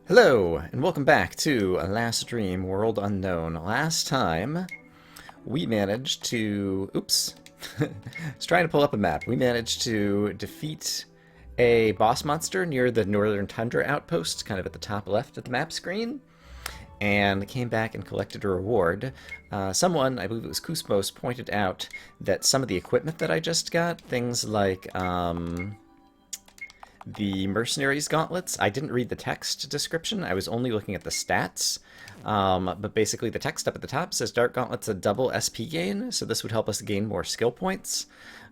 Hello, and welcome back to Last Dream World Unknown. Last time, we managed to... Oops. I was trying to pull up a map. We managed to defeat a boss monster near the Northern Tundra outpost, kind of at the top left of the map screen, and came back and collected a reward. Someone, I believe it was Kusmos, pointed out that some of the equipment that I just got, things like... the Mercenaries Gauntlets. I didn't read the text description. I was only looking at the stats. But basically the text up at the top says Dark Gauntlets a double SP gain, so this would help us gain more skill points.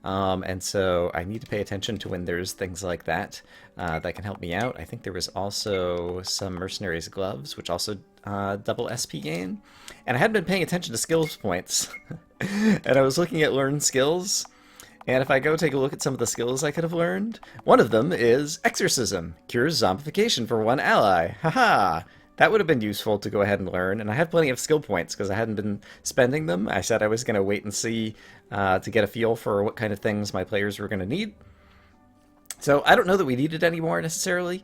And so I need to pay attention to when there's things like that that can help me out. I think there was also some Mercenaries Gloves, which also double SP gain. And I hadn't been paying attention to skills points. And I was looking at learned skills. And if I go take a look at some of the skills I could have learned, one of them is Exorcism. Cures zombification for one ally. Haha! That would have been useful to go ahead and learn, and I have plenty of skill points because I hadn't been spending them. I said I was going to wait and see to get a feel for what kind of things my players were going to need. So I don't know that we need it anymore necessarily,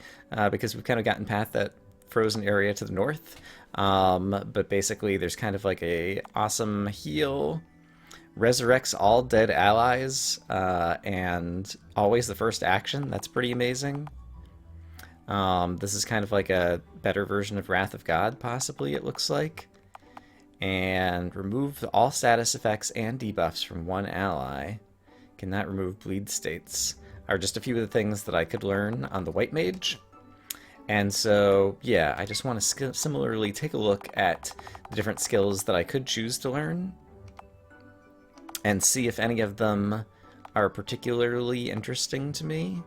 because we've kind of gotten past that frozen area to the north. But basically there's kind of like a awesome heal. Resurrects all dead allies, and always the first action. That's pretty amazing. This is kind of like a better version of Wrath of God, possibly, it looks like. And remove all status effects and debuffs from one ally. Cannot remove bleed states. Are just a few of the things that I could learn on the White Mage. And so, yeah, I just want to similarly take a look at the different skills that I could choose to learn and see if any of them are particularly interesting to me.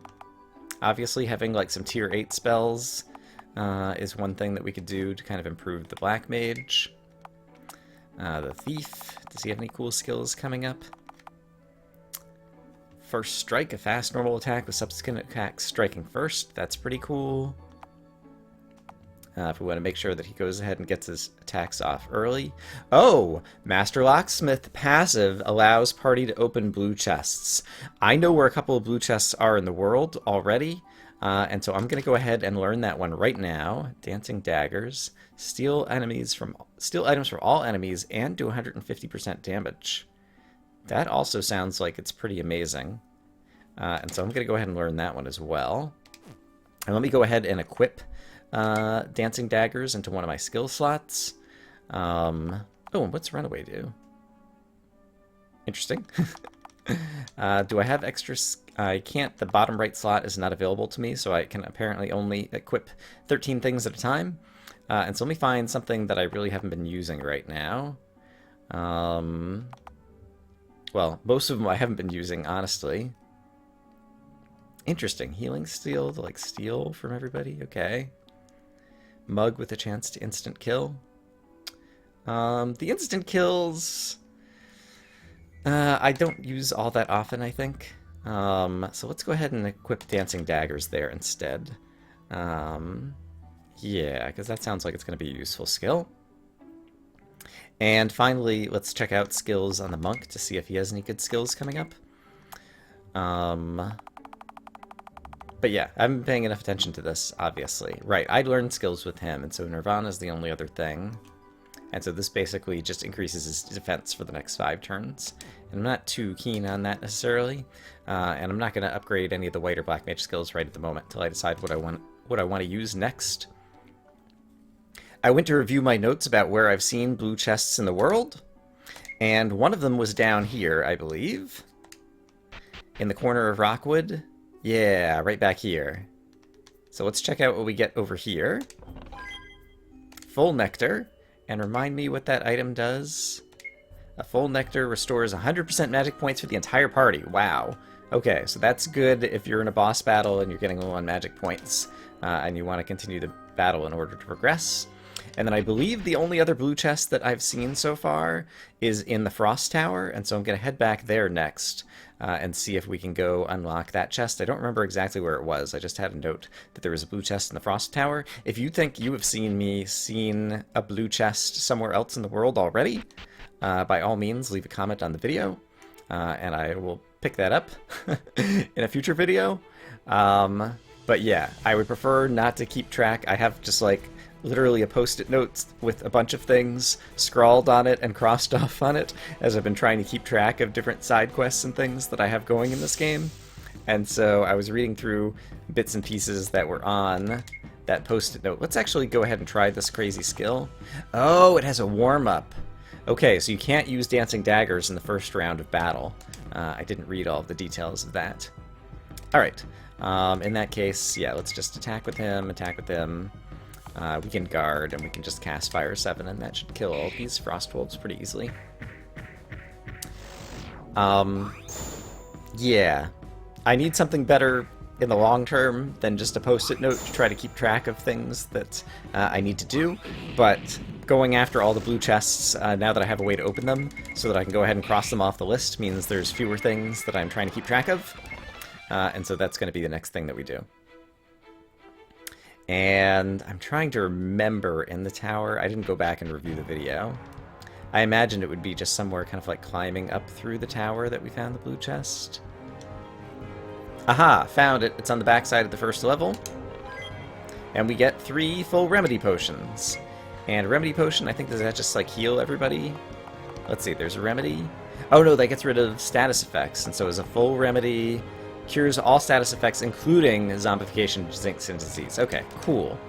Obviously, having like some tier 8 spells is one thing that we could do to kind of improve the Black Mage. The Thief, does he have any cool skills coming up? First Strike, a fast normal attack with subsequent attacks striking first. That's pretty cool. If we want to make sure that he goes ahead and gets his attacks off early. Oh! Master Locksmith passive allows party to open blue chests. I know where a couple of blue chests are in the world already, and so I'm going to go ahead and learn that one right now. Dancing Daggers. Steal items from all enemies and do 150% damage. That also sounds like it's pretty amazing. And so I'm going to go ahead and learn that one as well. And let me go ahead and equip Dancing Daggers into one of my skill slots. Oh, and what's Runaway do? Interesting. Do I have extra? I can't. The bottom right slot is not available to me, so I can apparently only equip 13 things at a time. And so let me find something that I really haven't been using right now. Well, most of them I haven't been using, honestly. Interesting. Healing Steel to, like, steal from everybody? Okay. Mug with a chance to instant kill. The instant kills... I don't use all that often, I think. So let's go ahead and equip Dancing Daggers there instead. Yeah, because that sounds like it's going to be a useful skill. And finally, let's check out skills on the Monk to see if he has any good skills coming up. But yeah, I haven't been paying enough attention to this, obviously. Right, I learned skills with him, and so Nirvana is the only other thing. And so this basically just increases his defense for the next 5 turns. And I'm not too keen on that necessarily. And I'm not going to upgrade any of the white or black mage skills right at the moment until I decide what I want to use next. I went to review my notes about where I've seen blue chests in the world. And one of them was down here, I believe. In the corner of Rockwood. Yeah, right back here. So let's check out what we get over here. Full Nectar. And remind me what that item does. A Full Nectar restores 100% magic points for the entire party. Wow. Okay, so that's good if you're in a boss battle and you're getting low on magic points. And you want to continue the battle in order to progress. And then I believe the only other blue chest that I've seen so far is in the Frost Tower. And so I'm going to head back there next. And see if we can go unlock that chest. I don't remember exactly where it was. I just had a note that there was a blue chest in the Frost Tower. If you think you have seen a blue chest somewhere else in the world already, by all means, leave a comment on the video, and I will pick that up in a future video. But yeah, I would prefer not to keep track. I have just like literally a post-it note with a bunch of things scrawled on it and crossed off on it as I've been trying to keep track of different side quests and things that I have going in this game. And so I was reading through bits and pieces that were on that post-it note. Let's actually go ahead and try this crazy skill. Oh, it has a warm-up. Okay, so you can't use dancing daggers in the first round of battle. I didn't read all of the details of that. Alright, in that case, yeah, let's just attack with him. We can guard, and we can just cast Fire 7, and that should kill all these Frostwolves pretty easily. Yeah. I need something better in the long term than just a post-it note to try to keep track of things that I need to do, but going after all the blue chests now that I have a way to open them so that I can go ahead and cross them off the list means there's fewer things that I'm trying to keep track of, and so that's going to be the next thing that we do. And I'm trying to remember in the tower. I didn't go back and review the video. I imagined it would be just somewhere kind of like climbing up through the tower that we found the blue chest. Aha! Found it. It's on the backside of the first level. And we get 3 full remedy potions. And remedy potion, I think, does that just like heal everybody? Let's see, there's a remedy. Oh no, that gets rid of status effects. And so as a full remedy, cures all status effects, including zombification, jinx, and disease. Okay, cool.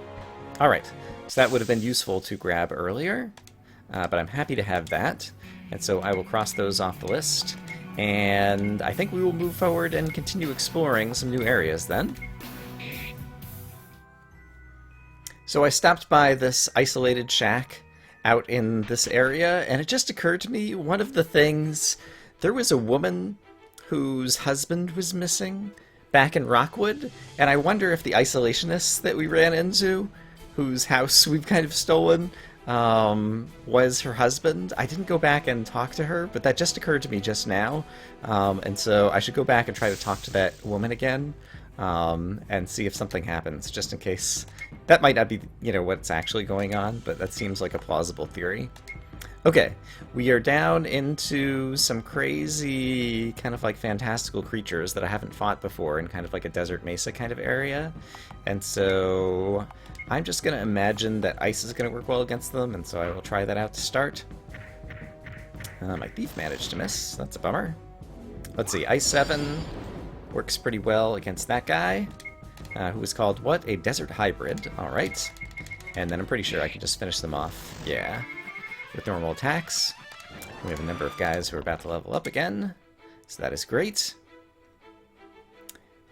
Alright, so that would have been useful to grab earlier, but I'm happy to have that. And so I will cross those off the list. And I think we will move forward and continue exploring some new areas then. So I stopped by this isolated shack out in this area, and it just occurred to me, one of the things, there was a woman whose husband was missing back in Rockwood, and I wonder if the isolationists that we ran into, whose house we've kind of stolen, was her husband. I didn't go back and talk to her, but that just occurred to me just now, and so I should go back and try to talk to that woman again, and see if something happens, just in case. That might not be, you know, what's actually going on, but that seems like a plausible theory. Okay, we are down into some crazy, kind of like fantastical creatures that I haven't fought before in kind of like a desert mesa kind of area, and so I'm just going to imagine that ice is going to work well against them, and so I will try that out to start. My thief managed to miss. That's a bummer. Let's see, Ice 7 works pretty well against that guy, who is called, what? A desert hybrid. Alright. And then I'm pretty sure I can just finish them off. Yeah. With normal attacks. We have a number of guys who are about to level up again, so that is great.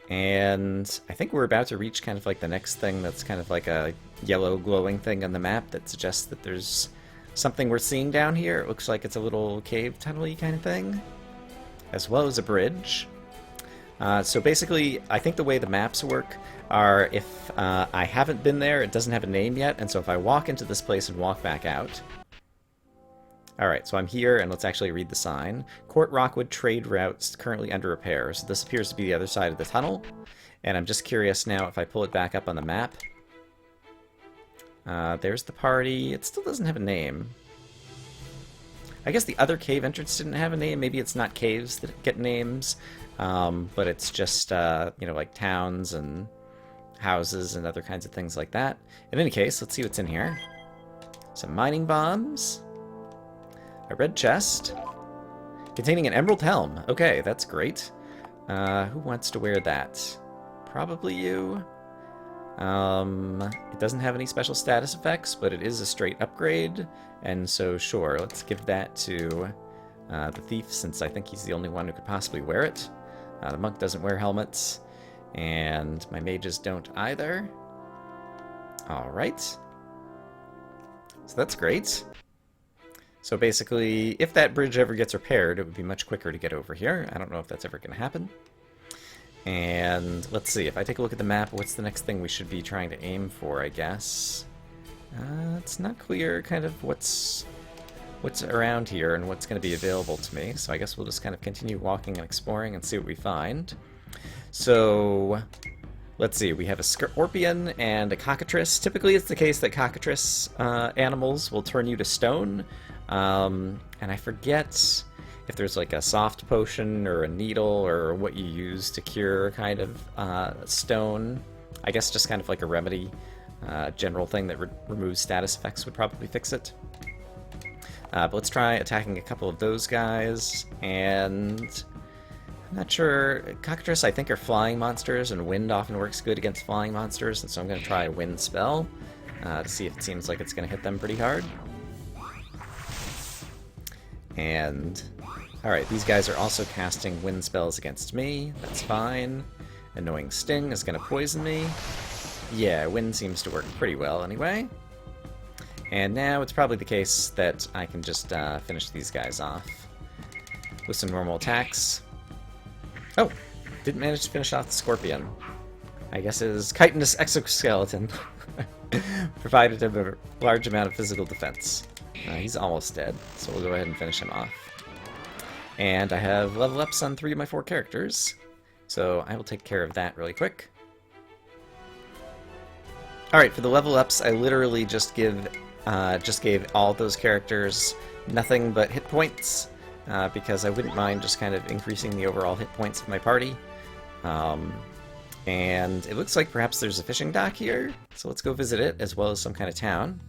And I think we're about to reach kind of like the next thing that's kind of like a yellow glowing thing on the map that suggests that there's something we're seeing down here. It looks like it's a little cave tunnel-y kind of thing, as well as a bridge. So basically, I think the way the maps work are if I haven't been there, it doesn't have a name yet, and so if I walk into this place and walk back out... Alright, so I'm here, and let's actually read the sign. Kort Rockwood trade routes currently under repair. So this appears to be the other side of the tunnel, and I'm just curious now if I pull it back up on the map. There's the party. It still doesn't have a name. I guess the other cave entrance didn't have a name. Maybe it's not caves that get names, but it's just, you know, like towns and houses and other kinds of things like that. In any case, let's see what's in here. Some mining bombs. A red chest. Containing an emerald helm. Okay, that's great. Who wants to wear that? Probably you. It doesn't have any special status effects, but it is a straight upgrade. And so, sure, let's give that to the thief, since I think he's the only one who could possibly wear it. The monk doesn't wear helmets, and my mages don't either. Alright. So that's great. So basically, if that bridge ever gets repaired, it would be much quicker to get over here. I don't know if that's ever going to happen. And let's see, if I take a look at the map, what's the next thing we should be trying to aim for, I guess? It's not clear kind of what's around here and what's going to be available to me, so I guess we'll just kind of continue walking and exploring and see what we find. So, let's see, we have a scorpion and a cockatrice. Typically it's the case that cockatrice animals will turn you to stone, and I forget if there's like a soft potion or a needle or what you use to cure kind of stone I guess just kind of like a remedy, general thing that removes status effects would probably fix it. But let's try attacking a couple of those guys, and I'm not sure. Cockatrice, I think, are flying monsters, and wind often works good against flying monsters, and so I'm going to try a wind spell to see if it seems like it's going to hit them pretty hard. And, alright, these guys are also casting wind spells against me. That's fine. Annoying Sting is going to poison me. Yeah, wind seems to work pretty well anyway. And now it's probably the case that I can just finish these guys off with some normal attacks. Oh, didn't manage to finish off the Scorpion. I guess his chitinous exoskeleton provided him a large amount of physical defense. He's almost dead, so we'll go ahead and finish him off. And I have level ups on 3 of my 4 characters, so I will take care of that really quick. Alright, for the level ups, I literally just gave all those characters nothing but hit points, because I wouldn't mind just kind of increasing the overall hit points of my party. And it looks like perhaps there's a fishing dock here, so let's go visit it, as well as some kind of town.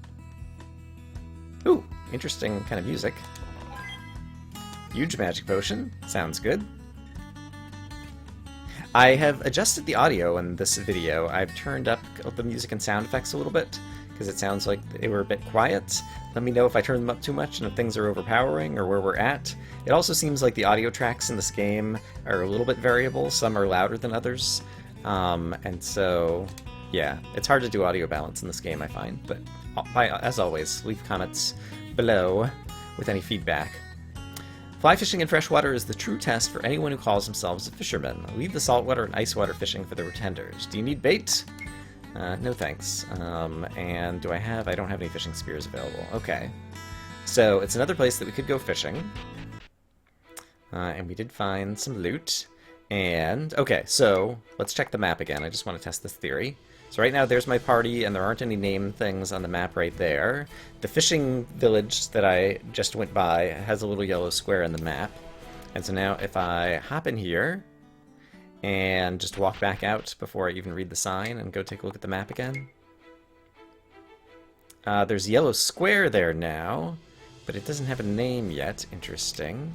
Ooh, interesting kind of music. Huge magic potion. Sounds good. I have adjusted the audio in this video. I've turned up the music and sound effects a little bit, because it sounds like they were a bit quiet. Let me know if I turn them up too much and if things are overpowering or where we're at. It also seems like the audio tracks in this game are a little bit variable. Some are louder than others. And so, yeah, it's hard to do audio balance in this game, I find. But as always, leave comments below with any feedback. Fly fishing in freshwater is the true test for anyone who calls themselves a fisherman. Leave the saltwater and ice water fishing for the pretenders. Do you need bait? No thanks. And do I have... I don't have any fishing spears available. Okay. So, it's another place that we could go fishing. And we did find some loot. And, okay, so, let's check the map again. I just want to test this theory. So right now there's my party, and there aren't any name things on the map right there. The fishing village that I just went by has a little yellow square in the map. And so now if I hop in here and just walk back out before I even read the sign and go take a look at the map again. There's a yellow square there now, but it doesn't have a name yet. Interesting.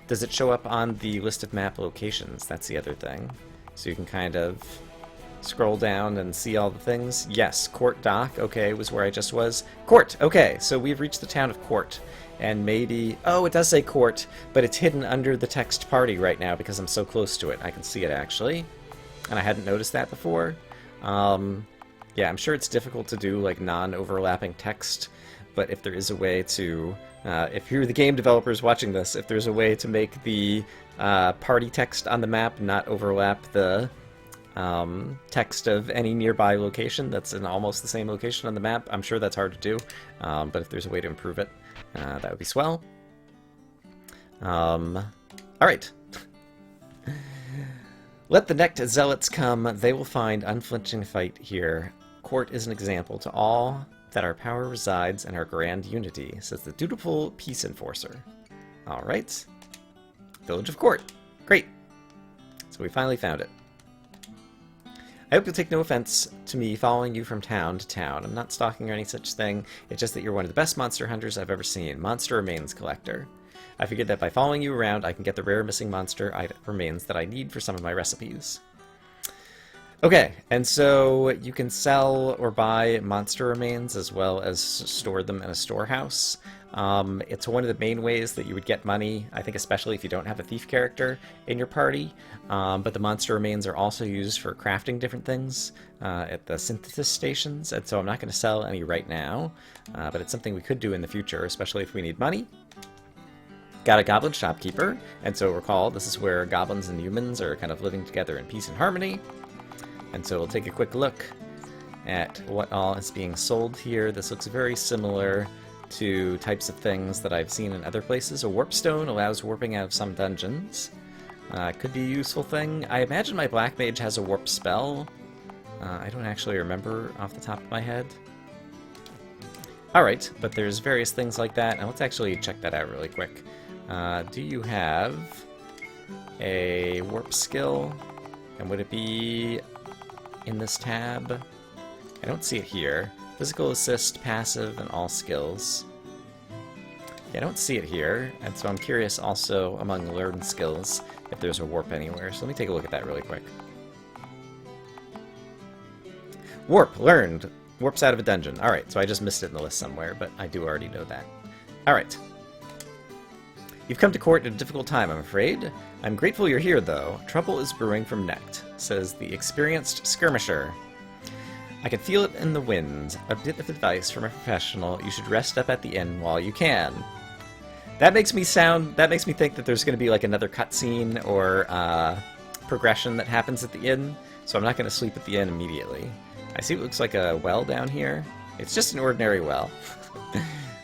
Does it show up on the list of map locations? That's the other thing. So you can kind of scroll down and see all the things. Yes, Kort Dock, okay, was where I just was. Kort, okay, so we've reached the town of Kort. And maybe... oh, it does say Kort, but it's hidden under the text party right now because I'm so close to it. I can see it, actually. And I hadn't noticed that before. Yeah, I'm sure it's difficult to do, like, non-overlapping text, but if there is a way to... if you're the game developers watching this, if there's a way to make the party text on the map not overlap the text of any nearby location that's in almost the same location on the map, I'm sure that's hard to do, but if there's a way to improve it, that would be swell. Alright. Let the necked zealots come, they will find unflinching fight here. Kort is an example to all that our power resides in our grand unity, says the dutiful peace enforcer. Alright. Village of Kort. Great. So we finally found it. I hope you'll take no offense to me following you from town to town. I'm not stalking or any such thing. It's just that you're one of the best monster hunters I've ever seen. Monster remains collector. I figured that by following you around, I can get the rare missing monster remains that I need for some of my recipes. Okay, and so you can sell or buy monster remains as well as store them in a storehouse. It's one of the main ways that you would get money, I think especially if you don't have a thief character in your party. But the monster remains are also used for crafting different things at the synthesis stations, and so I'm not going to sell any right now, but it's something we could do in the future, especially if we need money. Got a goblin shopkeeper, and so recall this is where goblins and humans are kind of living together in peace and harmony. And so we'll take a quick look at what all is being sold here. This looks very similar to types of things that I've seen in other places. A warp stone allows warping out of some dungeons. Could be a useful thing. I imagine my black mage has a warp spell. I don't actually remember off the top of my head. Alright, but there's various things like that, and let's actually check that out really quick. Do you have a warp skill? And would it be in this tab? I don't see it here. Physical assist, passive, and all skills. Yeah, I don't see it here, and so I'm curious also among learned skills if there's a warp anywhere. So let me take a look at that really quick. Warp, learned. Warps out of a dungeon. Alright, so I just missed it in the list somewhere, but I do already know that. Alright. You've come to Kort at a difficult time, I'm afraid. I'm grateful you're here, though. Trouble is brewing from Necht, says the experienced skirmisher. I can feel it in the wind. A bit of advice from a professional. You should rest up at the inn while you can. That makes me think that there's going to be like another cutscene or progression that happens at the inn, so I'm not going to sleep at the inn immediately. I see what looks like a well down here. It's just an ordinary well.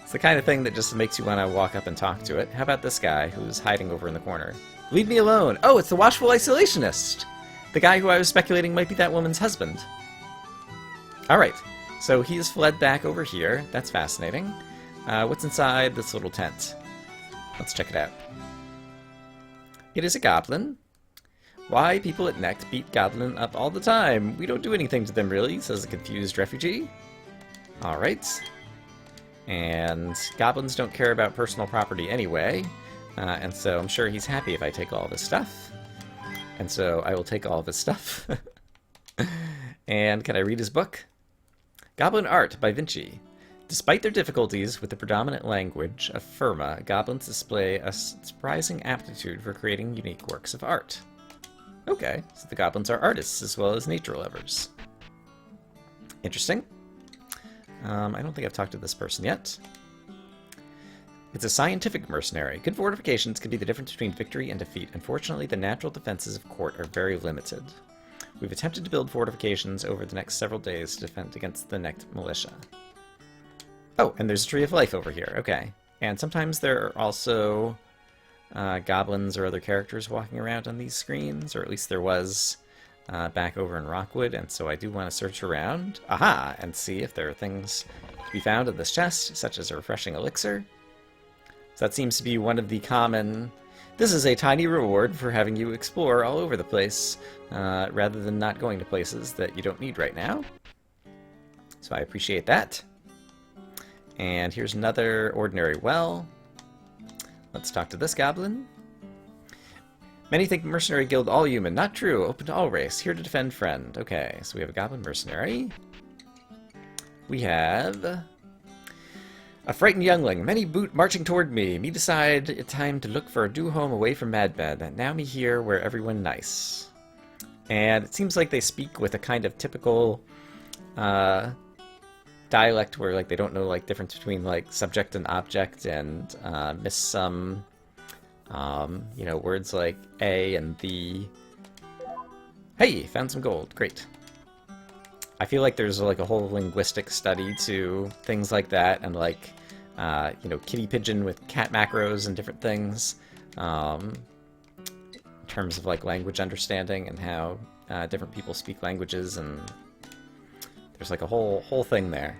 It's the kind of thing that just makes you want to walk up and talk to it. How about this guy who's hiding over in the corner? Leave me alone! Oh, it's the watchful isolationist! The guy who I was speculating might be that woman's husband. Alright, so he has fled back over here. That's fascinating. What's inside this little tent? Let's check it out. It is a goblin. Why people at Necht beat goblin up all the time? We don't do anything to them, really, says the confused refugee. Alright. And goblins don't care about personal property anyway, and so I'm sure he's happy if I take all of his stuff. And so I will take all of his stuff. And can I read his book? Goblin Art by Vinci. Despite their difficulties with the predominant language of Firma, goblins display a surprising aptitude for creating unique works of art. Okay, so the goblins are artists as well as nature lovers. Interesting. I don't think I've talked to this person yet. It's a scientific mercenary. Good fortifications can be the difference between victory and defeat. Unfortunately, the natural defenses of Kort are very limited. We've attempted to build fortifications over the next several days to defend against the Necht militia. Oh, and there's a Tree of Life over here. Okay. And sometimes there are also goblins or other characters walking around on these screens, or at least there was back over in Rockwood, and so I do want to search around. Aha! And see if there are things to be found in this chest, such as a refreshing elixir. So that seems to be one of the common... This is a tiny reward for having you explore all over the place, rather than not going to places that you don't need right now. So I appreciate that. And here's another ordinary well. Let's talk to this goblin. Many think mercenary guild all human. Not true. Open to all race. Here to defend friend. Okay, so we have a goblin mercenary. We have a frightened youngling. Many boot marching toward me. Me decide it time to look for a due home away from Madbed. Now me here where everyone nice. And it seems like they speak with a kind of typical dialect where like they don't know like difference between like subject and object, and miss some you know, words like a and the. Hey, found some gold. Great. I feel like there's like a whole linguistic study to things like that, and like you know, kitty pigeon with cat macros and different things, in terms of like language understanding and how different people speak languages, and there's like a whole thing there.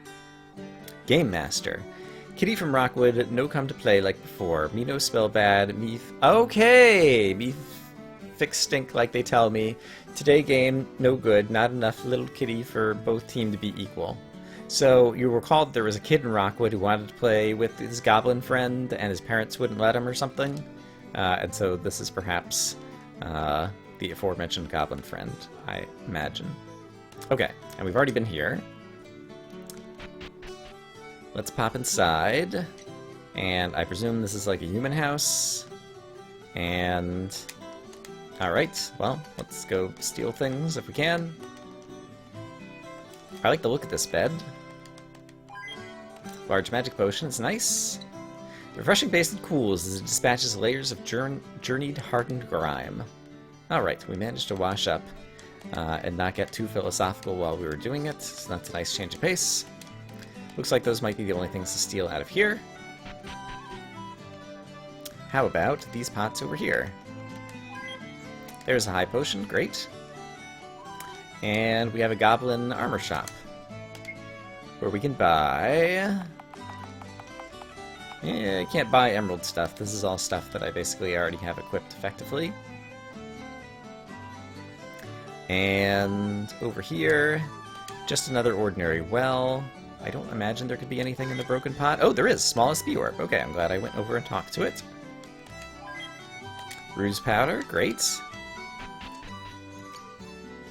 Game Master. Kitty from Rockwood, no come to play like before. Me no spell bad, me... Okay! Me fix stink like they tell me. Today game, no good. Not enough little kitty for both team to be equal. So, you recall that there was a kid in Rockwood who wanted to play with his goblin friend, and his parents wouldn't let him or something? And so this is perhaps the aforementioned goblin friend, I imagine. Okay, and we've already been here. Let's pop inside, and I presume this is like a human house, and alright, well, let's go steal things if we can. I like the look of this bed. Large magic potion, it's nice. The refreshing base that cools as it dispatches layers of journeyed, hardened grime. Alright, we managed to wash up and not get too philosophical while we were doing it, so that's a nice change of pace. Looks like those might be the only things to steal out of here. How about these pots over here? There's a high potion, great. And we have a goblin armor shop, where we can buy... Yeah, I can't buy emerald stuff. This is all stuff that I basically already have equipped effectively. And over here, just another ordinary well. I don't imagine there could be anything in the broken pot. Oh, there is! Small SP orb. Okay, I'm glad I went over and talked to it. Ruse powder, great.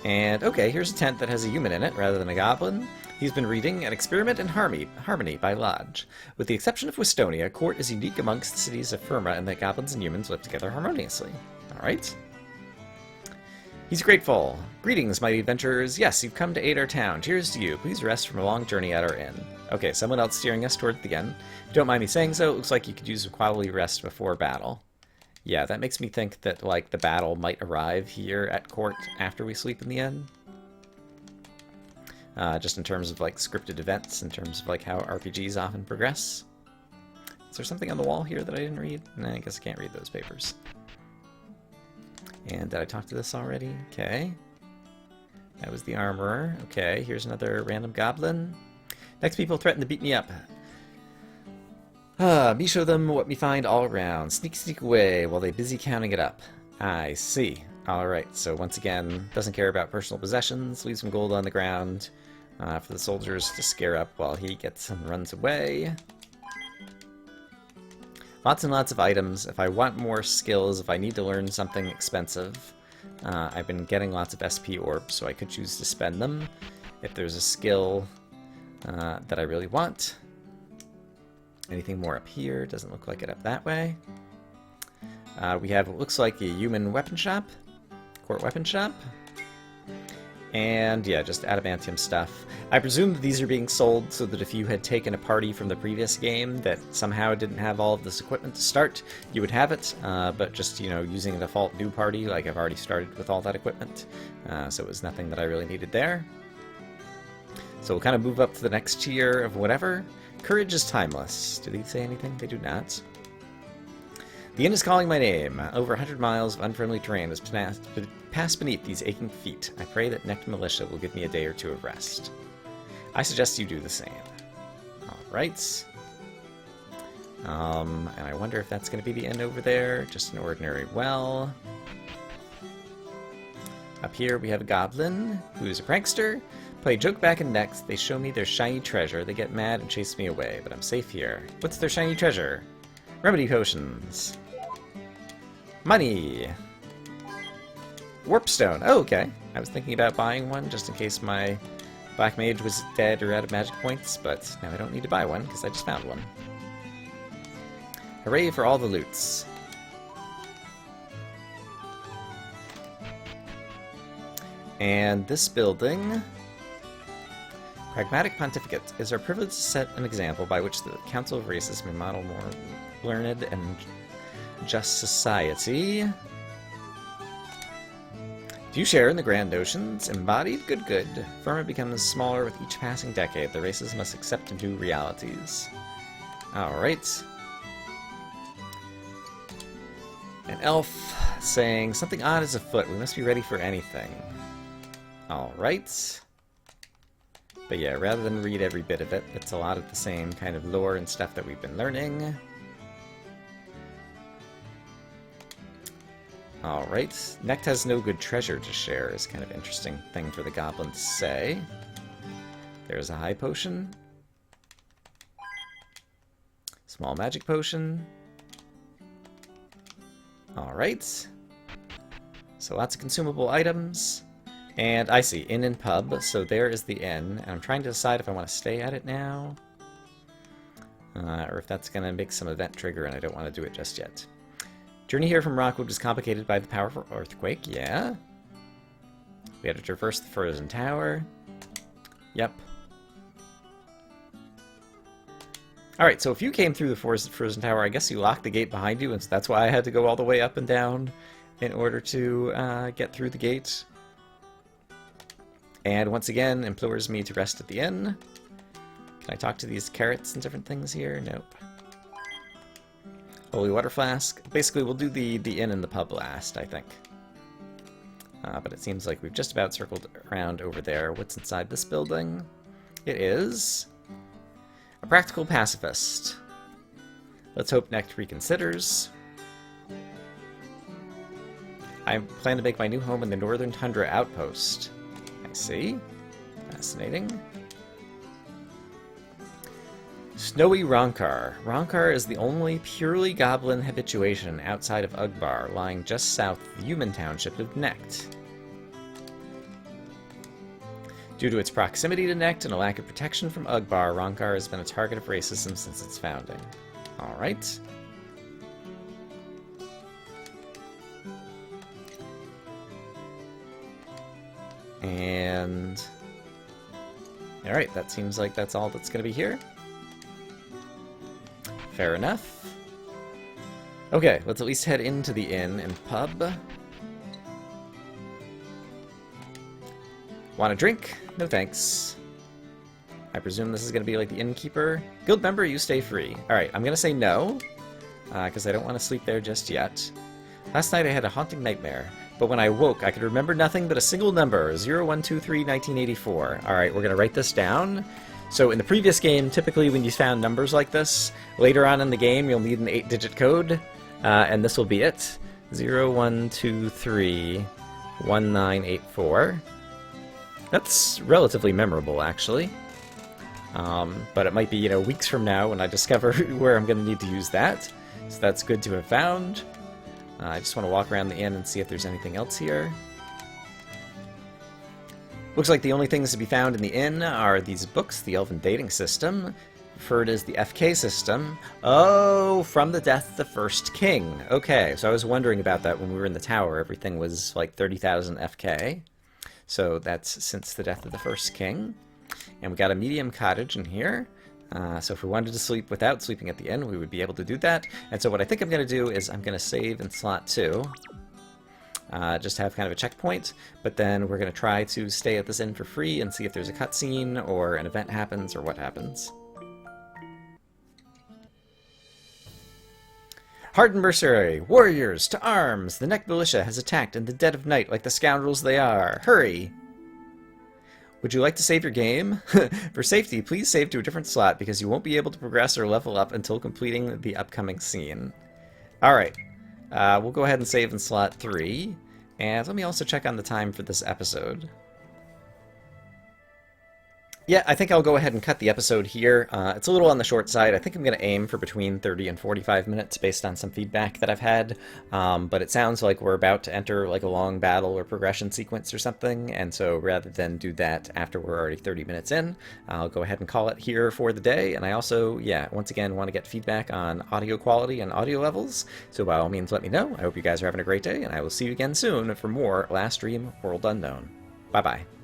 And, okay, here's a tent that has a human in it rather than a goblin. He's been reading An Experiment in Harmony by Lodge. With the exception of Westonia, Kort is unique amongst the cities of Firma in that goblins and humans live together harmoniously. Alright. He's grateful. Greetings, mighty adventurers. Yes, you've come to aid our town. Cheers to you. Please rest from a long journey at our inn. Okay, someone else steering us towards the inn. If you don't mind me saying so, it looks like you could use a quality rest before battle. Yeah, that makes me think that, like, the battle might arrive here at Kort after we sleep in the inn. Just in terms of, like, scripted events, in terms of, like, how RPGs often progress. Is there something on the wall here that I didn't read? Nah, I guess I can't read those papers. And did I talk to this already? Okay. That was the armorer. Okay, here's another random goblin. Next people threaten to beat me up. Me show them what me find all around. Sneak, sneak away while they busy counting it up. I see. Alright, so once again, doesn't care about personal possessions, leaves some gold on the ground for the soldiers to scare up while he gets and runs away. Lots and lots of items. If I want more skills, if I need to learn something expensive, I've been getting lots of SP orbs, so I could choose to spend them if there's a skill that I really want. Anything more up here? Doesn't look like it up that way. We have what looks like a human weapon shop, Kort weapon shop, and yeah, just adamantium stuff. I presume that these are being sold so that if you had taken a party from the previous game that somehow didn't have all of this equipment to start, you would have it, but just, you know, using a default new party, like I've already started with all that equipment, so it was nothing that I really needed there. So we'll kind of move up to the next tier of whatever. Courage is timeless. Do they say anything? They do not. The inn is calling my name. Over 100 miles of unfriendly terrain has passed beneath these aching feet. I pray that Necked Militia will give me a day or two of rest. I suggest you do the same. Alright. And I wonder if that's going to be the inn over there. Just an ordinary well. Up here we have a goblin, who is a prankster. Play a joke back and next, they show me their shiny treasure. They get mad and chase me away, but I'm safe here. What's their shiny treasure? Remedy potions. Money. Warpstone. Oh, okay. I was thinking about buying one just in case my Black Mage was dead or out of magic points, but now I don't need to buy one because I just found one. Hooray for all the loots. And this building... Pragmatic Pontificate is our privilege to set an example by which the Council of Races may model more learned and just society. Do you share in the grand notions? Embodied? Good, good. Firma becomes smaller with each passing decade. The races must accept new realities. Alright. An elf saying, something odd is afoot. We must be ready for anything. Alright. But yeah, rather than read every bit of it, it's a lot of the same kind of lore and stuff that we've been learning. Alright. Necht has no good treasure to share is kind of an interesting thing for the goblin to say. There's a high potion. Small magic potion. Alright. So lots of consumable items. And I see, inn and pub, so there is the inn. And I'm trying to decide if I want to stay at it now. Or if that's going to make some event trigger and I don't want to do it just yet. Journey here from Rockwood is complicated by the powerful earthquake, yeah. We had to traverse the frozen tower. Yep. Alright, so if you came through the frozen tower, I guess you locked the gate behind you, and so that's why I had to go all the way up and down in order to get through the gate. And once again, implores me to rest at the inn. Can I talk to these carrots and different things here? Nope. Holy water flask. Basically, we'll do the inn and the pub last, I think. But it seems like we've just about circled around over there. What's inside this building? It is a practical pacifist. Let's hope Necht reconsiders. I plan to make my new home in the Northern Tundra Outpost. I see. Fascinating. Snowy Ronkar. Ronkar is the only purely goblin habituation outside of Ugbar, lying just south of the human township of Necht. Due to its proximity to Necht and a lack of protection from Ugbar, Ronkar has been a target of racism since its founding. Alright. And... Alright, that seems like that's all that's going to be here. Fair enough. Okay, let's at least head into the inn and pub. Want a drink? No thanks. I presume this is going to be like the innkeeper. Guild member, you stay free. Alright, I'm going to say no, because I don't want to sleep there just yet. Last night I had a haunting nightmare, but when I woke I could remember nothing but a single number, 0123 1984. Alright, we're going to write this down. So in the previous game, typically when you found numbers like this, later on in the game you'll need an 8-digit code, and this will be it. 0123 1984. That's relatively memorable, actually. But it might be, weeks from now when I discover where I'm going to need to use that. So that's good to have found. I just want to walk around the inn and see if there's anything else here. Looks like the only things to be found in the inn are these books, the Elven Dating System, referred as the FK system. Oh, from the death of the first king. Okay, so I was wondering about that when we were in the tower. Everything was like 30,000 FK. So that's since the death of the first king. And we got a medium cottage in here. So if we wanted to sleep without sleeping at the inn, we would be able to do that. And so what I think I'm going to do is I'm going to save in slot 2. Just to have kind of a checkpoint. But then we're going to try to stay at this inn for free and see if there's a cutscene or an event happens or what happens. Hardened Mercenary! Warriors! To arms! The Necht Militia has attacked in the dead of night like the scoundrels they are! Hurry! Would you like to save your game? For safety, please save to a different slot because you won't be able to progress or level up until completing the upcoming scene. Alright. We'll go ahead and save in slot 3. And let me also check on the time for this episode. Yeah, I think I'll go ahead and cut the episode here. It's a little on the short side. I think I'm going to aim for between 30 and 45 minutes based on some feedback that I've had. But it sounds like we're about to enter like a long battle or progression sequence or something. And so rather than do that after we're already 30 minutes in, I'll go ahead and call it here for the day. And I also, yeah, once again, want to get feedback on audio quality and audio levels. So by all means, let me know. I hope you guys are having a great day, and I will see you again soon for more Last Dream World Unknown. Bye-bye.